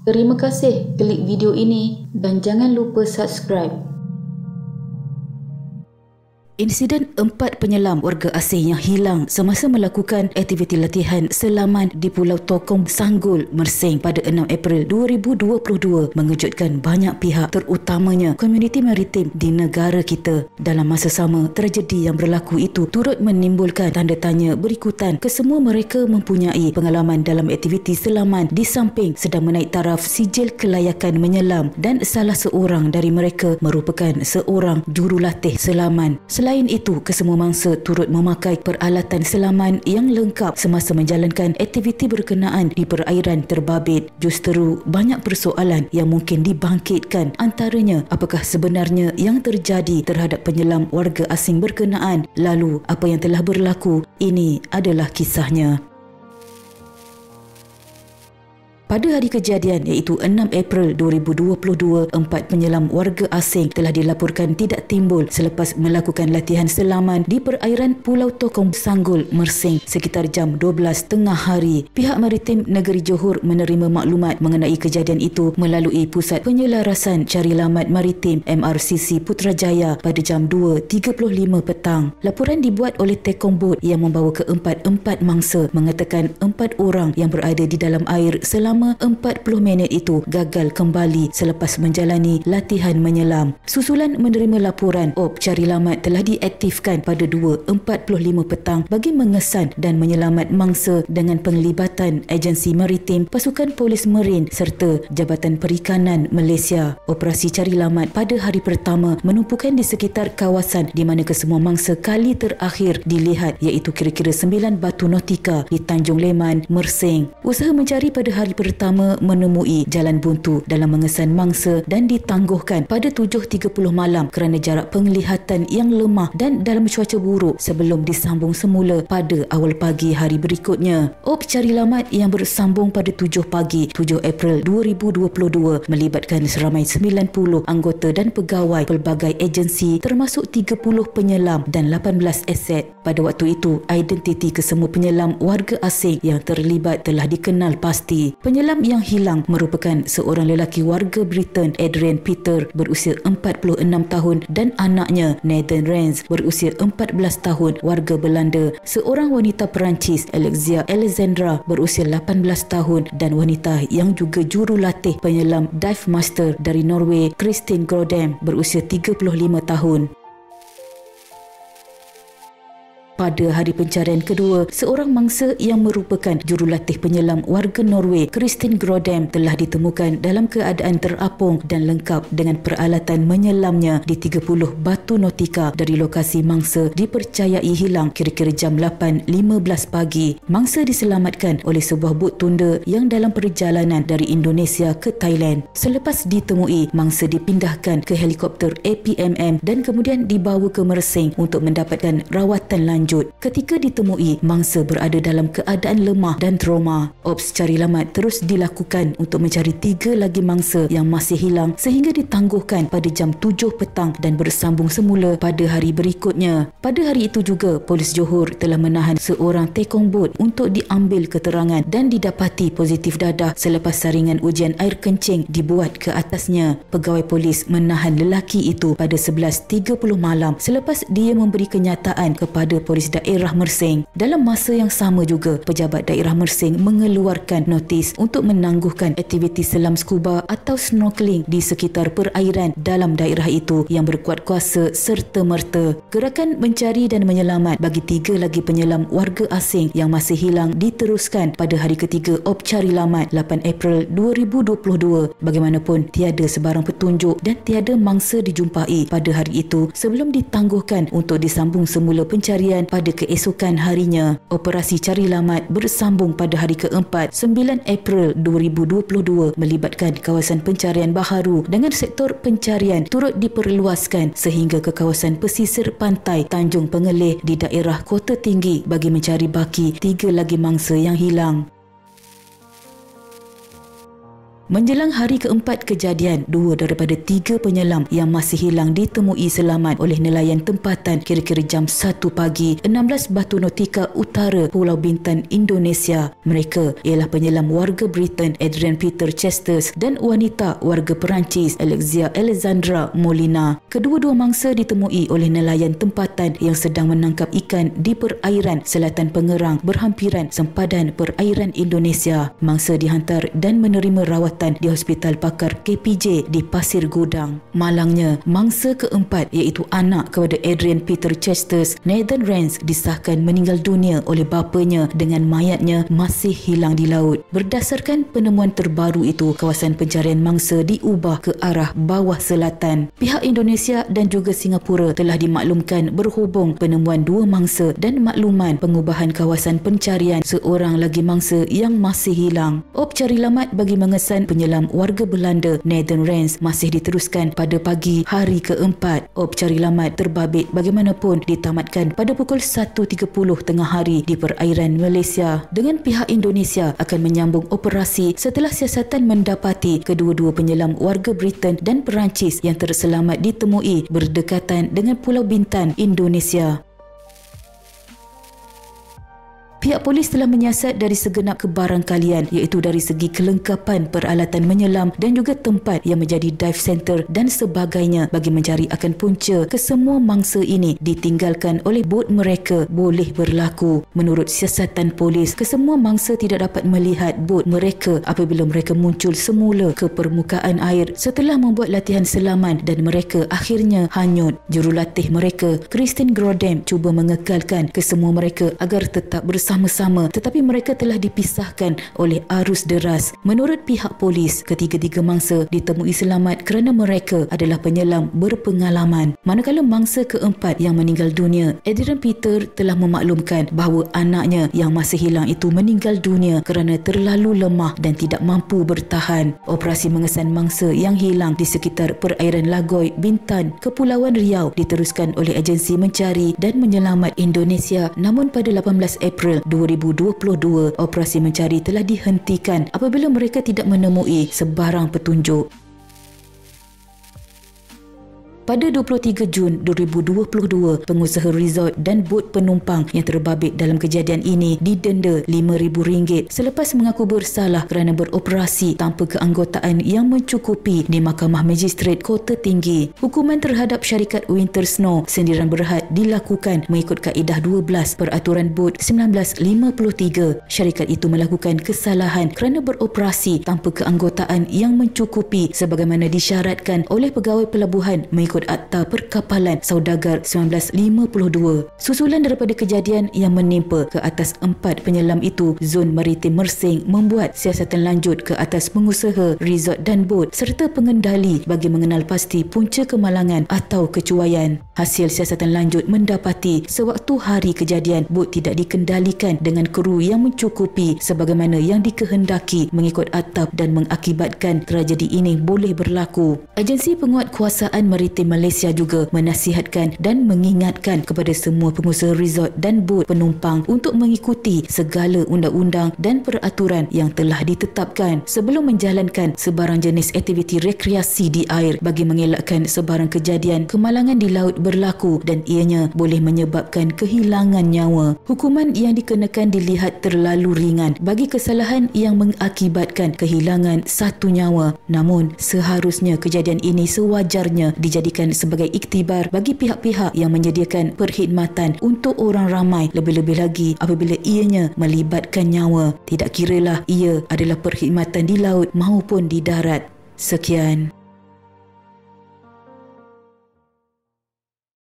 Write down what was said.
Terima kasih klik video ini dan jangan lupa subscribe. Insiden 4 penyelam warga asing yang hilang semasa melakukan aktiviti latihan selaman di Pulau Tokong, Sanggol, Mersing pada 6 April 2022 mengejutkan banyak pihak, terutamanya komuniti maritim di negara kita. Dalam masa sama, tragedi yang berlaku itu turut menimbulkan tanda tanya berikutan. Kesemua mereka mempunyai pengalaman dalam aktiviti selaman di samping sedang menaik taraf sijil kelayakan menyelam, dan salah seorang dari mereka merupakan seorang jurulatih selaman. Selain itu, kesemua mangsa turut memakai peralatan selaman yang lengkap semasa menjalankan aktiviti berkenaan di perairan terbabit. Justeru, banyak persoalan yang mungkin dibangkitkan, antaranya apakah sebenarnya yang terjadi terhadap penyelam warga asing berkenaan. Lalu, apa yang telah berlaku? Ini adalah kisahnya. Pada hari kejadian iaitu 6 April 2022, 4 penyelam warga asing telah dilaporkan tidak timbul selepas melakukan latihan selaman di perairan Pulau Tokong, Sanggol, Mersing sekitar jam 12 tengah hari. Pihak Maritim Negeri Johor menerima maklumat mengenai kejadian itu melalui Pusat Penyelarasan Carilamat Maritim MRCC Putrajaya pada jam 2.35 petang. Laporan dibuat oleh Tekong Boat yang membawa keempat-empat mangsa mengatakan 4 orang yang berada di dalam air selama 40 minit itu gagal kembali selepas menjalani latihan menyelam. Susulan menerima laporan, op carilamat telah diaktifkan pada 2.45 petang bagi mengesan dan menyelamat mangsa dengan penglibatan agensi maritim, pasukan polis marin serta Jabatan Perikanan Malaysia. Operasi carilamat pada hari pertama menumpukan di sekitar kawasan di mana kesemua mangsa kali terakhir dilihat, iaitu kira-kira 9 batu nautika di Tanjung Leman, Mersing. Usaha mencari pada hari pertama menemui jalan buntu dalam mengesan mangsa dan ditangguhkan pada 7.30 malam kerana jarak penglihatan yang lemah dan dalam cuaca buruk sebelum disambung semula pada awal pagi hari berikutnya. Op carilamat yang bersambung pada 7 pagi 7 April 2022 melibatkan seramai 90 anggota dan pegawai pelbagai agensi termasuk 30 penyelam dan 18 aset. Pada waktu itu, identiti kesemua penyelam warga asing yang terlibat telah dikenal pasti. Penyelam yang hilang merupakan seorang lelaki warga Britain, Adrian Peter, berusia 46 tahun, dan anaknya Nathan Renz berusia 14 tahun, warga Belanda. Seorang wanita Perancis, Alexia Alexandra, berusia 18 tahun, dan wanita yang juga jurulatih penyelam dive master dari Norway, Kristin Grodem, berusia 35 tahun. Pada hari pencarian kedua, seorang mangsa yang merupakan jurulatih penyelam warga Norway, Kristin Grodem, telah ditemukan dalam keadaan terapung dan lengkap dengan peralatan menyelamnya di 30 batu nautika dari lokasi mangsa dipercayai hilang kira-kira jam 8.15 pagi. Mangsa diselamatkan oleh sebuah bot tunda yang dalam perjalanan dari Indonesia ke Thailand. Selepas ditemui, mangsa dipindahkan ke helikopter APMM dan kemudian dibawa ke Mersing untuk mendapatkan rawatan lanjut. Ketika ditemui, mangsa berada dalam keadaan lemah dan trauma. Ops carilamat terus dilakukan untuk mencari 3 lagi mangsa yang masih hilang sehingga ditangguhkan pada jam 7 petang dan bersambung semula pada hari berikutnya. Pada hari itu juga, Polis Johor telah menahan seorang tekong bot untuk diambil keterangan dan didapati positif dadah selepas saringan ujian air kencing dibuat ke atasnya. Pegawai polis menahan lelaki itu pada 11.30 malam selepas dia memberi kenyataan kepada polis daerah Mersing. Dalam masa yang sama juga, pejabat daerah Mersing mengeluarkan notis untuk menangguhkan aktiviti selam scuba atau snorkeling di sekitar perairan dalam daerah itu yang berkuat kuasa serta-merta. Gerakan mencari dan menyelamat bagi 3 lagi penyelam warga asing yang masih hilang diteruskan pada hari ketiga op carilamat 8 April 2022. Bagaimanapun, tiada sebarang petunjuk dan tiada mangsa dijumpai pada hari itu sebelum ditangguhkan untuk disambung semula pencarian pada keesokan harinya. Operasi carilamat bersambung pada hari keempat 9 April 2022 melibatkan kawasan pencarian baharu dengan sektor pencarian turut diperluaskan sehingga ke kawasan pesisir pantai Tanjung Pengelih di daerah Kota Tinggi bagi mencari baki 3 lagi mangsa yang hilang. Menjelang hari keempat kejadian, 2 daripada 3 penyelam yang masih hilang ditemui selamat oleh nelayan tempatan kira-kira jam 1 pagi 16 Batu Nautika Utara, Pulau Bintan, Indonesia. Mereka ialah penyelam warga Britain Adrian Peter Chesters dan wanita warga Perancis Alexia Alexandra Molina. Kedua-dua mangsa ditemui oleh nelayan tempatan yang sedang menangkap ikan di perairan selatan Pengerang berhampiran sempadan perairan Indonesia. Mangsa dihantar dan menerima rawatan di Hospital Pakar KPJ di Pasir Gudang. Malangnya, mangsa keempat iaitu anak kepada Adrian Peter Chesters, Nathan Rance, disahkan meninggal dunia oleh bapanya dengan mayatnya masih hilang di laut. Berdasarkan penemuan terbaru itu, kawasan pencarian mangsa diubah ke arah bawah selatan. Pihak Indonesia dan juga Singapura telah dimaklumkan berhubung penemuan 2 mangsa dan makluman pengubahan kawasan pencarian seorang lagi mangsa yang masih hilang. Op cari lamat bagi mengesan penyelam warga Belanda Nathan Rance masih diteruskan pada pagi hari keempat. Op cari lamat terbabit bagaimanapun ditamatkan pada pukul 1.30 tengah hari di perairan Malaysia, dengan pihak Indonesia akan menyambung operasi setelah siasatan mendapati kedua-dua penyelam warga Britain dan Perancis yang terselamat ditemui berdekatan dengan Pulau Bintan, Indonesia. Pihak polis telah menyiasat dari segenap kebarangkalian, iaitu dari segi kelengkapan peralatan menyelam dan juga tempat yang menjadi dive center dan sebagainya bagi mencari akan punca kesemua mangsa ini ditinggalkan oleh bot mereka boleh berlaku. Menurut siasatan polis, kesemua mangsa tidak dapat melihat bot mereka apabila mereka muncul semula ke permukaan air setelah membuat latihan selaman dan mereka akhirnya hanyut. Jurulatih mereka, Christine Grodem, cuba mengekalkan kesemua mereka agar tetap bersama-sama, tetapi mereka telah dipisahkan oleh arus deras. Menurut pihak polis, ketiga-tiga mangsa ditemui selamat kerana mereka adalah penyelam berpengalaman. Manakala mangsa keempat yang meninggal dunia, Adrian Peter telah memaklumkan bahawa anaknya yang masih hilang itu meninggal dunia kerana terlalu lemah dan tidak mampu bertahan. Operasi mengesan mangsa yang hilang di sekitar perairan Lagoy, Bintan, Kepulauan Riau diteruskan oleh Agensi Mencari dan Menyelamat Indonesia, namun pada 18 April 2022, operasi mencari telah dihentikan apabila mereka tidak menemui sebarang petunjuk. Pada 23 Jun 2022, pengusaha resort dan bot penumpang yang terbabit dalam kejadian ini didenda RM5,000 selepas mengaku bersalah kerana beroperasi tanpa keanggotaan yang mencukupi di Mahkamah Magistrate Kota Tinggi. Hukuman terhadap syarikat Winter Snow Sendiran Berhad dilakukan mengikut kaedah 12 Peraturan Bot 1953. Syarikat itu melakukan kesalahan kerana beroperasi tanpa keanggotaan yang mencukupi sebagaimana disyaratkan oleh Pegawai Pelabuhan mengikut Akta Perkapalan Saudagar 1952. Susulan daripada kejadian yang menimpa ke atas 4 penyelam itu, Zon Maritim Mersing membuat siasatan lanjut ke atas pengusaha resort dan bot serta pengendali bagi mengenal pasti punca kemalangan atau kecuaian. Hasil siasatan lanjut mendapati sewaktu hari kejadian, bot tidak dikendalikan dengan kru yang mencukupi sebagaimana yang dikehendaki mengikut atap dan mengakibatkan tragedi ini boleh berlaku. Agensi Penguatkuasaan Maritim Malaysia juga menasihatkan dan mengingatkan kepada semua pengusaha resort dan bot penumpang untuk mengikuti segala undang-undang dan peraturan yang telah ditetapkan sebelum menjalankan sebarang jenis aktiviti rekreasi di air bagi mengelakkan sebarang kejadian kemalangan di laut berlaku dan ianya boleh menyebabkan kehilangan nyawa. Hukuman yang dikenakan dilihat terlalu ringan bagi kesalahan yang mengakibatkan kehilangan satu nyawa, namun seharusnya kejadian ini sewajarnya dijadikan sebagai iktibar bagi pihak-pihak yang menyediakan perkhidmatan untuk orang ramai, lebih-lebih lagi apabila ianya melibatkan nyawa, tidak kiralah ia adalah perkhidmatan di laut maupun di darat. Sekian.